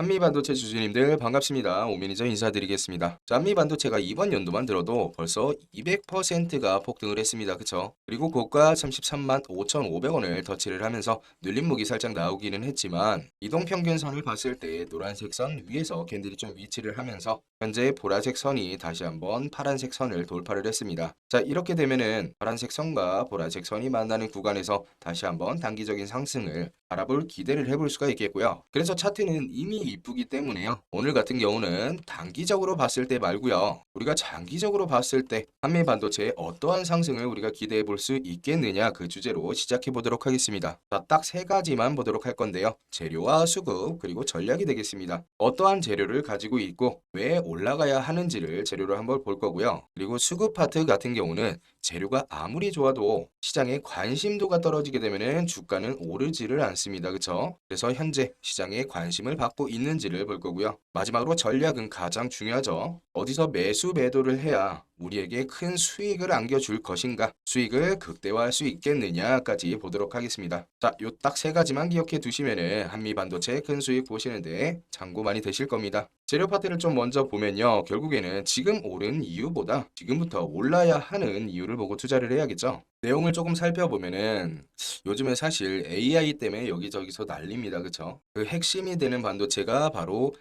한미반도체 주주님들 반갑습니다. 오미니저 인사드리겠습니다. 자, 한미반도체가 이번 연도만 들어도 벌써 200%가 폭등을 했습니다. 그쵸? 그리고 고가 33만 5,500원을 터치를 하면서 눌림목이 살짝 나오기는 했지만 이동평균선을 봤을 때 노란색 선 위에서 캔들이 좀 위치를 하면서 현재 보라색 선이 다시 한번 파란색 선을 돌파를 했습니다. 자, 이렇게 되면은 파란색 선과 보라색 선이 만나는 구간에서 다시 한번 단기적인 상승을 바라볼 기대를 해볼 수가 있겠고요. 그래서 차트는 이미 이쁘기 때문에요. 오늘 같은 경우는 단기적으로 봤을 때 말고요. 우리가 장기적으로 봤을 때 한미 반도체의 어떠한 상승을 우리가 기대해 볼 수 있겠느냐 그 주제로 시작해 보도록 하겠습니다. 자, 딱 세 가지만 보도록 할 건데요. 재료와 수급 그리고 전략이 되겠습니다. 어떠한 재료를 가지고 있고 왜 올라가야 하는지를 재료로 한번 볼 거고요. 그리고 수급 파트 같은 경우는 재료가 아무리 좋아도 시장의 관심도가 떨어지게 되면은 주가는 오르지를 않습니다. 그쵸? 그래서 현재 시장에 관심을 받고 있는지를 볼 거고요. 마지막으로 전략은 가장 중요하죠. 어디서 매수 매도를 해야 우리에게 큰 수익을 안겨줄 것인가, 수익을 극대화할 수 있겠느냐까지 보도록 하겠습니다. 자, 요 딱 세 가지만 기억해 두시면은 한미 반도체 큰 수익 보시는데 참고 많이 되실 겁니다. 재료 파트를 좀 먼저 보면요. 결국에는 지금 오른 이유보다 지금부터 올라야 하는 이유를 보고 투자를 해야겠죠. 내용을 조금 살펴보면은 요즘에 사실 AI 때문에 여기저기서 난립니다. 그쵸? 그 핵심이 되는 반도체가 바로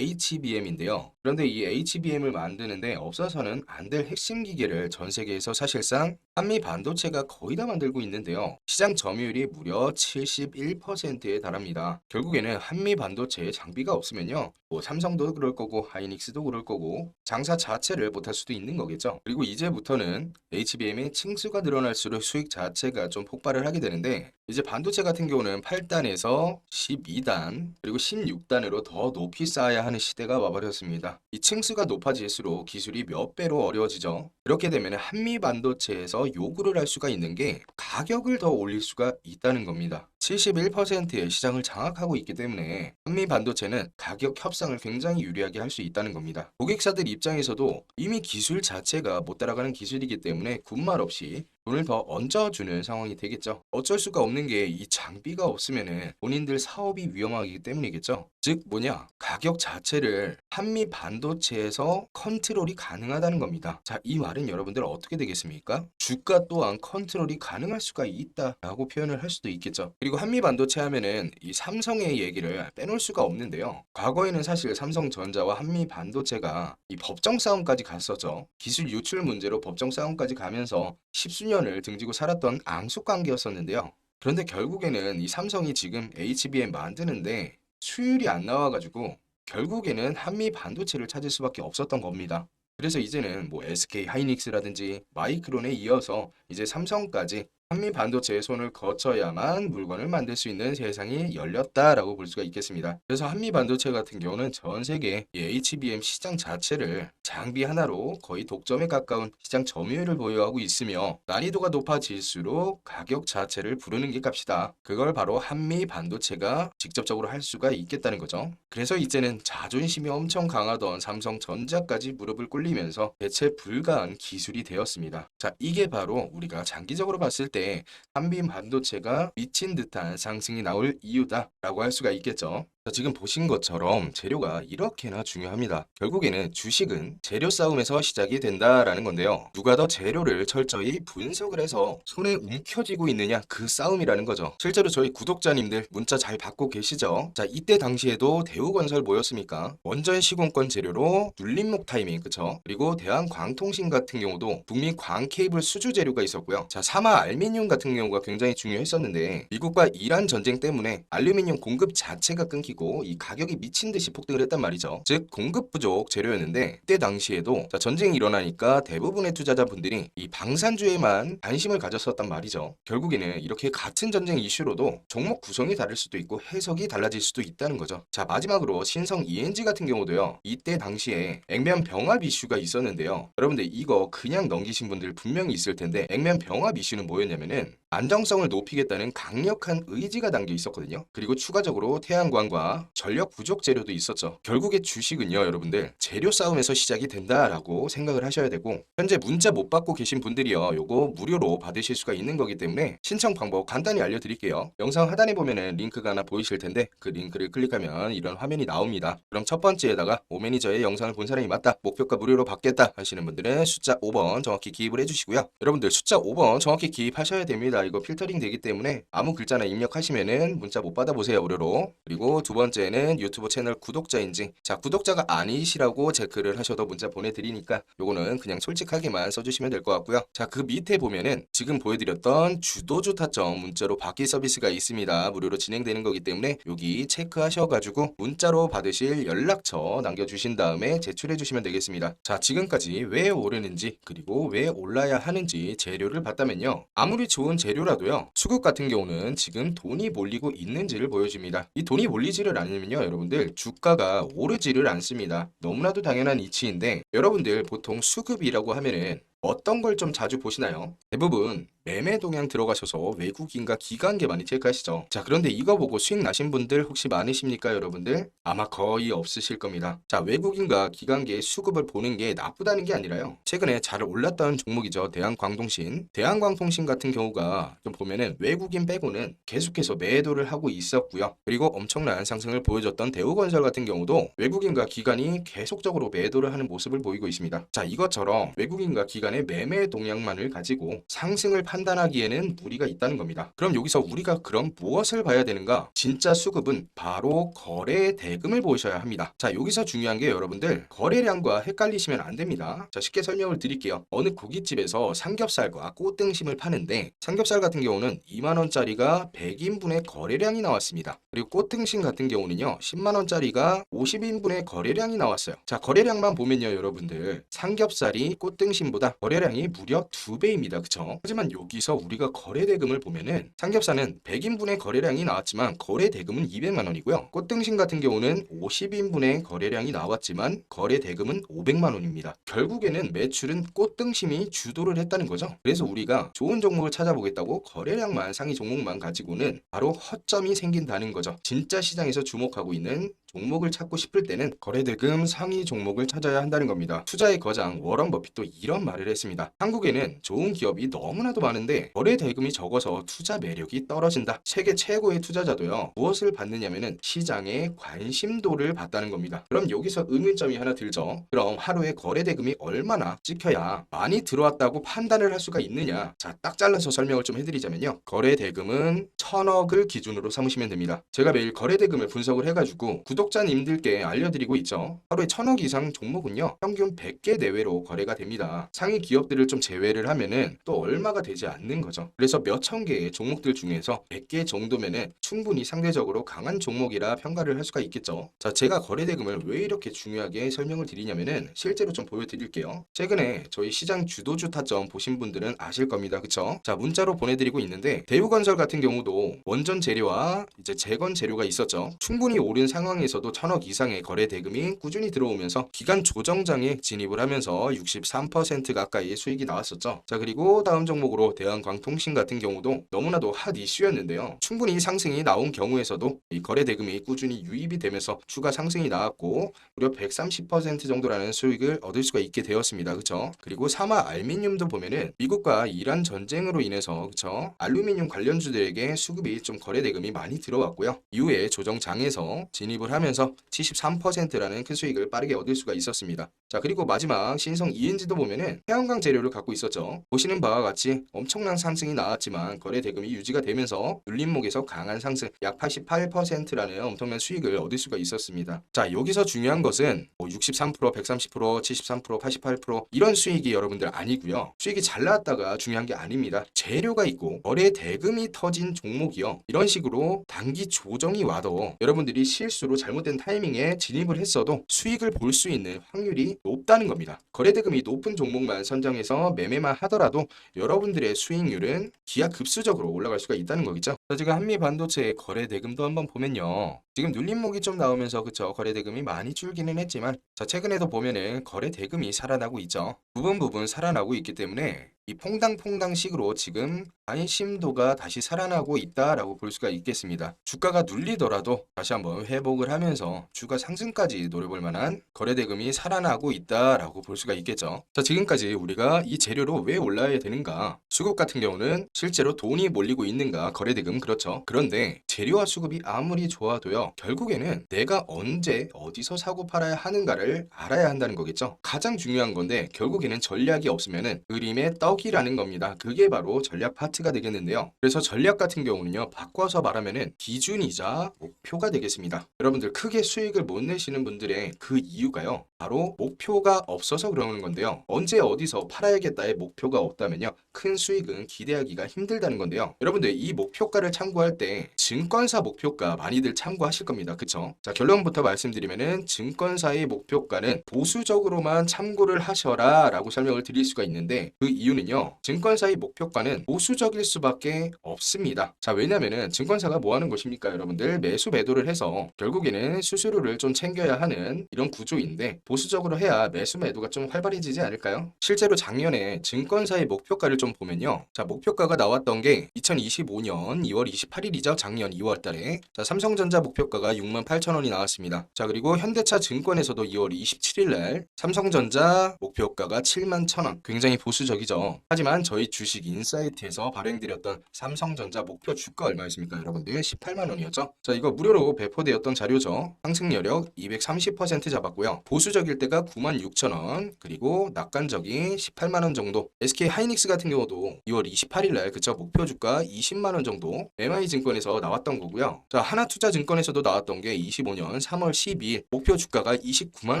HBM인데요. 그런데 이 HBM을 만드는데 없어서는 안 될 핵심 기계를 전 세계에서 사실상 한미 반도체가 거의 다 만들고 있는데요. 시장 점유율이 무려 71%에 달합니다. 결국에는 한미 반도체에 장비가 없으면요. 뭐 삼성도 그럴 거고 하이닉스도 그럴 거고 장사 자체를 못할 수도 있는 거겠죠. 그리고 이제부터는 HBM의 층수가 늘어날수록 수익 자체가 좀 폭발을 하게 되는데 이제 반도체 같은 경우는 8단에서 12단 그리고 16단으로 더 높이 쌓아야 하는 시대가 와버렸습니다. 이 층수가 높아질수록 기술이 몇 배로 어려워지죠. 그렇게 되면 한미 반도체에서 요구를 할 수가 있는 게 가격을 더 올릴 수가 있다는 겁니다. 71%의 시장을 장악하고 있기 때문에 한미 반도체는 가격 협상을 굉장히 유리하게 할 수 있다는 겁니다. 고객사들 입장에서도 이미 기술 자체가 못 따라가는 기술이기 때문에 군말 없이 돈을 더 얹어주는 상황이 되겠죠. 어쩔 수가 없는 게 이 장비가 없으면은 본인들 사업이 위험하기 때문이겠죠. 즉 뭐냐? 가격 자체를 한미 반도체에서 컨트롤이 가능하다는 겁니다. 자, 이 말은 여러분들 어떻게 되겠습니까? 주가 또한 컨트롤이 가능할 수가 있다라고 표현을 할 수도 있겠죠. 그리고 한미 반도체 하면은 이 삼성의 얘기를 빼놓을 수가 없는데요. 과거에는 사실 삼성전자와 한미 반도체가 이 법정 싸움까지 갔었죠. 기술 유출 문제로 법정 싸움까지 가면서 십수년을 등지고 살았던 앙숙 관계였었는데요. 그런데 결국에는 이 삼성이 지금 HBM 만드는데 수율이 안 나와가지고 결국에는 한미 반도체를 찾을 수밖에 없었던 겁니다. 그래서 이제는 뭐 SK 하이닉스라든지 마이크론에 이어서 이제 삼성까지 한미 반도체의 손을 거쳐야만 물건을 만들 수 있는 세상이 열렸다라고 볼 수가 있겠습니다. 그래서 한미 반도체 같은 경우는 전 세계 이 HBM 시장 자체를 장비 하나로 거의 독점에 가까운 시장 점유율을 보유하고 있으며 난이도가 높아질수록 가격 자체를 부르는 게 값이다. 그걸 바로 한미 반도체가 직접적으로 할 수가 있겠다는 거죠. 그래서 이제는 자존심이 엄청 강하던 삼성전자까지 무릎을 꿇리면서 대체 불가한 기술이 되었습니다. 자, 이게 바로 우리가 장기적으로 봤을 때 한미 반도체가 미친 듯한 상승이 나올 이유다라고 할 수가 있겠죠. 자, 지금 보신 것처럼 재료가 이렇게나 중요합니다. 결국에는 주식은 재료 싸움에서 시작이 된다라는 건데요. 누가 더 재료를 철저히 분석을 해서 손에 움켜쥐고 있느냐 그 싸움이라는 거죠. 실제로 저희 구독자님들 문자 잘 받고 계시죠? 자, 이때 당시에도 대우건설 뭐였습니까? 원전 시공권 재료로 눌림목 타이밍 그쵸? 그리고 대한광통신 같은 경우도 북미 광케이블 수주 재료가 있었고요. 자, 사마 알미늄 같은 경우가 굉장히 중요했었는데 미국과 이란 전쟁 때문에 알루미늄 공급 자체가 끊기고 이 가격이 미친 듯이 폭등을 했단 말이죠. 즉 공급 부족 재료였는데 그때 당시에도 전쟁이 일어나니까 대부분의 투자자분들이 이 방산주에만 관심을 가졌었단 말이죠. 결국에는 이렇게 같은 전쟁 이슈로도 종목 구성이 다를 수도 있고 해석이 달라질 수도 있다는 거죠. 자, 마지막으로 신성 ENG 같은 경우도요. 이때 당시에 액면 병합 이슈가 있었는데요. 여러분들 이거 그냥 넘기신 분들 분명히 있을 텐데 액면 병합 이슈는 뭐였냐면은 안정성을 높이겠다는 강력한 의지가 담겨 있었거든요. 그리고 추가적으로 태양광과 마지막 전력 부족 재료도 있었죠. 결국에 주식은요, 여러분들 재료 싸움에서 시작이 된다라고 생각을 하셔야 되고, 현재 문자 못 받고 계신 분들이요, 요거 무료로 받으실 수가 있는 거기 때문에 신청 방법 간단히 알려드릴게요. 영상 하단에 보면은 링크가 하나 보이실 텐데 그 링크를 클릭하면 이런 화면이 나옵니다. 그럼 첫 번째에다가 오매니저의 영상을 본 사람이 맞다, 목표가 무료로 받겠다 하시는 분들은 숫자 5번 정확히 기입을 해주시고요. 여러분들 숫자 5번 정확히 기입하셔야 됩니다. 이거 필터링 되기 때문에 아무 글자나 입력하시면은 문자 못 받아보세요, 무료로. 그리고 두 번째는 유튜브 채널 구독자인지, 자 구독자가 아니시라고 체크를 하셔도 문자 보내드리니까 요거는 그냥 솔직하게만 써주시면 될 것 같고요. 자 그 밑에 보면은 지금 보여드렸던 주도주 타점 문자로 받기 서비스가 있습니다. 무료로 진행되는 거기 때문에 여기 체크하셔가지고 문자로 받으실 연락처 남겨주신 다음에 제출해 주시면 되겠습니다. 자 지금까지 왜 오르는지 그리고 왜 올라야 하는지 재료를 봤다면요, 아무리 좋은 재료라도요, 수급 같은 경우는 지금 돈이 몰리고 있는지를 보여줍니다. 이 돈이 몰리지를 않으면요, 여러분들 주가가 오르지를 않습니다. 너무나도 당연한 이치인데, 여러분들 보통 수급이라고 하면은 어떤 걸 좀 자주 보시나요? 대부분 매매 동향 들어가셔서 외국인과 기관계 많이 체크하시죠. 자 그런데 이거 보고 수익 나신 분들 혹시 많으십니까, 여러분들? 아마 거의 없으실 겁니다. 자 외국인과 기관계의 수급을 보는 게 나쁘다는 게 아니라요, 최근에 잘 올랐던 종목이죠. 대한광통신 같은 경우가 좀 보면은 외국인 빼고는 계속해서 매도를 하고 있었고요. 그리고 엄청난 상승을 보여줬던 대우건설 같은 경우도 외국인과 기관이 계속적으로 매도를 하는 모습을 보이고 있습니다. 자 이것처럼 외국인과 기관의 매매 동향만을 가지고 상승을 판단하기에는 무리가 있다는 겁니다. 그럼 여기서 우리가 그럼 무엇을 봐야 되는가? 진짜 수급은 바로 거래 대금을 보셔야 합니다. 자 여기서 중요한 게, 여러분들 거래량과 헷갈리시면 안 됩니다. 자 쉽게 설명을 드릴게요. 어느 고깃집에서 삼겹살과 꽃등심을 파는데, 삼겹살 같은 경우는 2만원짜리가 100인분의 거래량이 나왔습니다. 그리고 꽃등심 같은 경우는요 10만원짜리가 50인분의 거래량이 나왔어요. 자 거래량만 보면요, 여러분들 삼겹살이 꽃등심보다 거래량이 무려 2배입니다. 그쵸? 하지만 여기서 우리가 거래 대금을 보면은 삼겹살은 100인분의 거래량이 나왔지만 거래 대금은 200만 원이고요. 꽃등심 같은 경우는 50인분의 거래량이 나왔지만 거래 대금은 500만 원입니다. 결국에는 매출은 꽃등심이 주도를 했다는 거죠. 그래서 우리가 좋은 종목을 찾아보겠다고 거래량만 상위 종목만 가지고는 바로 허점이 생긴다는 거죠. 진짜 시장에서 주목하고 있는 종목을 찾고 싶을 때는 거래대금 상위 종목을 찾아야 한다는 겁니다. 투자의 거장 워런 버핏도 이런 말을 했습니다. 한국에는 좋은 기업이 너무나도 많은데 거래대금이 적어서 투자 매력이 떨어진다. 세계 최고의 투자자도요 무엇을 받느냐면은 시장의 관심도를 받다는 겁니다. 그럼 여기서 의문점이 하나 들죠. 그럼 하루에 거래대금이 얼마나 찍혀야 많이 들어왔다고 판단을 할 수가 있느냐? 자, 딱 잘라서 설명을 좀 해드리자면요, 거래대금은 1000억을 기준으로 삼으시면 됩니다. 제가 매일 거래대금을 분석을 해가지고 구독자님들께 알려드리고 있죠. 하루에 1000억 이상 종목은요 평균 100개 내외로 거래가 됩니다. 상위 기업들을 좀 제외를 하면은 또 얼마가 되지 않는 거죠. 그래서 몇천 개의 종목들 중에서 100개 정도면은 충분히 상대적으로 강한 종목이라 평가를 할 수가 있겠죠. 자 제가 거래대금을 왜 이렇게 중요하게 설명을 드리냐면은 실제로 좀 보여드릴게요. 최근에 저희 시장 주도주 타점 보신 분들은 아실 겁니다. 그쵸? 자 문자로 보내드리고 있는데, 대우건설 같은 경우도 원전 재료와 이제 재건 재료가 있었죠. 충분히 오른 상황에서도 1000억 이상의 거래 대금이 꾸준히 들어오면서 기간 조정장에 진입을 하면서 63% 가까이의 수익이 나왔었죠. 자 그리고 다음 종목으로 대한광통신 같은 경우도 너무나도 핫 이슈였는데요. 충분히 상승이 나온 경우에서도 이 거래 대금이 꾸준히 유입이 되면서 추가 상승이 나왔고 무려 130% 정도라는 수익을 얻을 수가 있게 되었습니다. 그쵸? 그리고 사마 알미늄도 보면은 미국과 이란 전쟁으로 인해서 그쵸? 알루미늄 관련주들에게 수급이 좀 거래 대금이 많이 들어왔고요. 이후에 조정장에서 진입을 하면서 73%라는 큰 수익을 빠르게 얻을 수가 있었습니다. 자 그리고 마지막 신성 ENG도 보면은 태양광 재료를 갖고 있었죠. 보시는 바와 같이 엄청난 상승이 나왔지만 거래 대금이 유지가 되면서 눌림목에서 강한 상승 약 88%라는 엄청난 수익을 얻을 수가 있었습니다. 자 여기서 중요한 것은 63%, 130%, 73%, 88% 이런 수익이 여러분들 아니고요. 수익이 잘 나왔다가 중요한 게 아닙니다. 재료가 있고 거래 대금이 터진 종목이요, 이런 식으로 단기 조정이 와도 여러분들이 실수로 잘못된 타이밍에 진입을 했어도 수익을 볼 수 있는 확률이 높다는 겁니다. 거래대금이 높은 종목만 선정해서 매매만 하더라도 여러분들의 수익률은 기하급수적으로 올라갈 수가 있다는 거겠죠. 지금 한미반도체의 거래대금도 한번 보면요, 지금 눌림목이 좀 나오면서 그쵸, 거래대금이 많이 줄기는 했지만 자 최근에도 보면은 거래대금이 살아나고 있죠. 부분 살아나고 있기 때문에 이 퐁당퐁당식으로 지금 관심도가 다시 살아나고 있다라고 볼 수가 있겠습니다. 주가가 눌리더라도 다시 한번 회복을 하면서 주가 상승까지 노려볼 만한 거래대금이 살아나고 있다라고 볼 수가 있겠죠. 자, 지금까지 우리가 이 재료로 왜 올라야 되는가? 수급 같은 경우는 실제로 돈이 몰리고 있는가? 거래대금 그렇죠. 그런데 재료와 수급이 아무리 좋아도요, 결국에는 내가 언제 어디서 사고 팔아야 하는가를 알아야 한다는 거겠죠. 가장 중요한 건데 결국에는 전략이 없으면은 그림의 떡이라는 겁니다. 그게 바로 전략 파트가 되겠는데요. 그래서 전략 같은 경우는요, 바꿔서 말하면은 기준이자 목표가 되겠습니다. 여러분들 크게 수익을 못 내시는 분들의 그 이유가요, 바로 목표가 없어서 그러는 건데요. 언제 어디서 팔아야겠다의 목표가 없다면요, 큰 수익은 기대하기가 힘들다는 건데요. 여러분들 이 목표가를 참고할 때 증권사 목표가 많이들 참고하실 겁니다. 그쵸? 자, 결론부터 말씀드리면은 증권사의 목표가는 보수적으로만 참고를 하셔라 라고 설명을 드릴 수가 있는데, 그 이유는요, 증권사의 목표가는 보수적일 수밖에 없습니다. 자, 왜냐면은 증권사가 뭐 하는 것입니까? 여러분들 매수 매도를 해서 결국에는 수수료를 좀 챙겨야 하는 이런 구조인데, 보수적으로 해야 매수 매도가 좀 활발해지지 않을까요? 실제로 작년에 증권사의 목표가를 좀 보면요, 자, 목표가가 나왔던 게 2025년 2월 28일이죠. 작년 2월 달에. 자, 삼성전자 목표가가 68,000원이 나왔습니다. 자, 그리고 현대차 증권에서도 2월 27일 날 삼성전자 목표가가 71,000원. 굉장히 보수적이죠. 하지만 저희 주식 인사이트에서 발행드렸던 삼성전자 목표 주가 얼마였습니까? 여러분들 18만 원이었죠. 자, 이거 무료로 배포되었던 자료죠. 상승 여력 230% 잡았고요. 보수적일 때가 96,000원, 그리고 낙관적이 18만 원 정도. SK 하이닉스 같은 경우도 2월 28일 날 그쵸, 목표 주가 20만 원 정도 MI증권에서 나왔던 거고요. 자, 하나투자증권에서도 나왔던 게 25년 3월 12일 목표 주가가 29만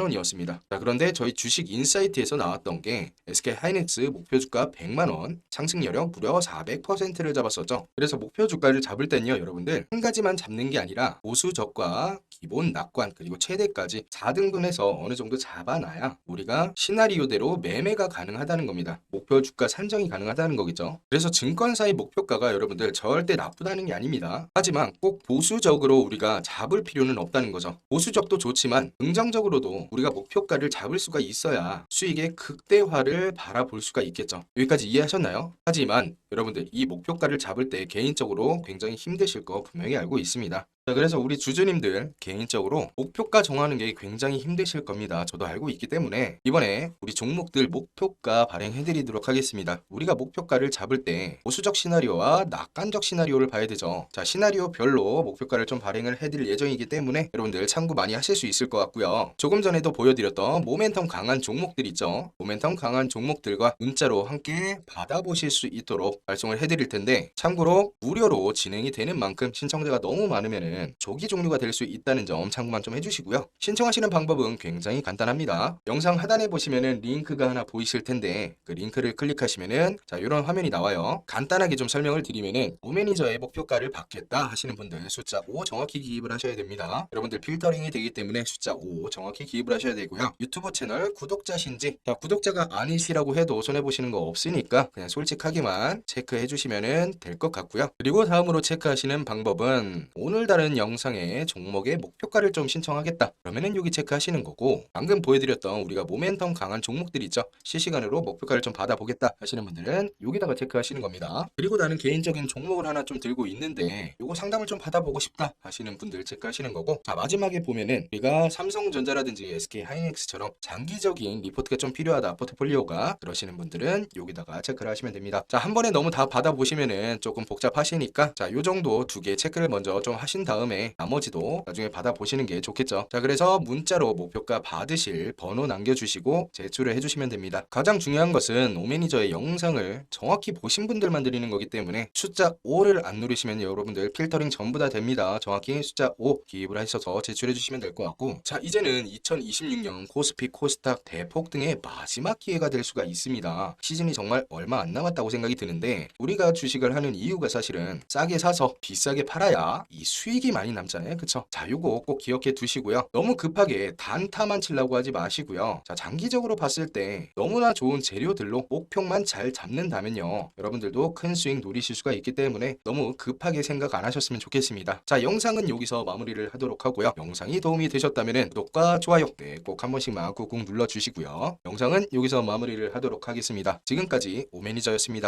원이었습니다. 자, 그런데 저희 주식 인사이트에서 나왔던 게 SK 하이닉스 목표 주가 100만 원, 상승 여력 무려 400%를 잡았었죠. 그래서 목표 주가를 잡을 땐요, 여러분들 한 가지만 잡는 게 아니라 보수적과 기본 낙관 그리고 최대까지 4등분해서 어느 정도 잡아놔야 우리가 시나리오대로 매매가 가능하다는 겁니다. 목표 주가 산정이 가능하다는 거겠죠. 그래서 증권사의 목표가가 여러분들 절대 나쁘다는 게 아닙니다. 하지만 꼭 보수적으로 우리가 잡을 필요는 없다는 거죠. 보수적도 좋지만 긍정적으로도 우리가 목표가를 잡을 수가 있어야 수익의 극대화를 바라볼 수가 있겠죠. 여기까지 이해하셨나요? 하지만 여러분들 이 목표가를 잡을 때 개인적으로 굉장히 힘드실 거 분명히 알고 있습니다. 자, 그래서 우리 주주님들 개인적으로 목표가 정하는 게 굉장히 힘드실 겁니다. 저도 알고 있기 때문에 이번에 우리 종목들 목표가 발행해드리도록 하겠습니다. 우리가 목표가를 잡을 때 보수적 시나리오와 낙관적 시나리오를 봐야 되죠. 자, 시나리오별로 목표가를 좀 발행을 해드릴 예정이기 때문에 여러분들 참고 많이 하실 수 있을 것 같고요. 조금 전에도 보여드렸던 모멘텀 강한 종목들 있죠. 모멘텀 강한 종목들과 문자로 함께 받아보실 수 있도록 발송을 해드릴 텐데, 참고로 무료로 진행이 되는 만큼 신청자가 너무 많으면 조기 종료가 될 수 있다는 점 참고만 좀 해주시고요. 신청하시는 방법은 굉장히 간단합니다. 영상 하단에 보시면은 링크가 하나 보이실 텐데, 그 링크를 클릭하시면은 자, 이런 화면이 나와요. 간단하게 좀 설명을 드리면은 오매니저의 목표가를 받겠다 하시는 분들 숫자 5 정확히 기입을 하셔야 됩니다. 여러분들 필터링이 되기 때문에 숫자 5 정확히 기입을 하셔야 되고요. 유튜브 채널 구독자신지, 자, 구독자가 아니시라고 해도 손해보시는 거 없으니까 그냥 솔직하게만 체크해 주시면은 될 것 같고요. 그리고 다음으로 체크하시는 방법은 오늘 다른 영상에 종목의 목표가를 좀 신청하겠다 그러면은 여기 체크하시는 거고, 방금 보여드렸던 우리가 모멘텀 강한 종목들 있죠, 실시간으로 목표가를 좀 받아보겠다 하시는 분들은 여기다가 체크하시는 겁니다. 그리고 나는 개인적인 종목을 하나 좀 들고 있는데 요거 상담을 좀 받아보고 싶다 하시는 분들 체크하시는 거고, 자, 마지막에 보면은 우리가 삼성전자라든지 SK 하이닉스처럼 장기적인 리포트가 좀 필요하다 포트폴리오가, 그러시는 분들은 여기다가 체크를 하시면 됩니다. 자, 한 번에 너무 다 받아보시면은 조금 복잡하시니까 자, 요 정도 두 개 체크를 먼저 좀 하신 다음에 나머지도 나중에 받아보시는 게 좋겠죠. 자, 그래서 문자로 목표가 받으실 번호 남겨주시고 제출을 해주시면 됩니다. 가장 중요한 것은 오매니저의 영상을 정확히 보신 분들만 드리는 거기 때문에 숫자 5를 안 누르시면 여러분들 필터링 전부 다 됩니다. 정확히 숫자 5 기입을 하셔서 제출해 주시면 될 것 같고, 자, 이제는 2026년 코스피 코스닥 대폭 등의 마지막 기회가 될 수가 있습니다. 시즌이 정말 얼마 안 남았다고 생각이 드는데, 우리가 주식을 하는 이유가 사실은 싸게 사서 비싸게 팔아야 이 수익이 수익이 많이 남잖아요. 그쵸? 자, 요거 꼭 기억해 두시고요. 너무 급하게 단타만 치려고 하지 마시고요. 자, 장기적으로 봤을 때 너무나 좋은 재료들로 목표만 잘 잡는다면요, 여러분들도 큰 수익 노리실 수가 있기 때문에 너무 급하게 생각 안 하셨으면 좋겠습니다. 자, 영상은 여기서 마무리를 하도록 하고요. 영상이 도움이 되셨다면 구독과 좋아요 꼭 한 번씩만 꾹꾹 눌러주시고요. 영상은 여기서 마무리를 하도록 하겠습니다. 지금까지 오매니저였습니다.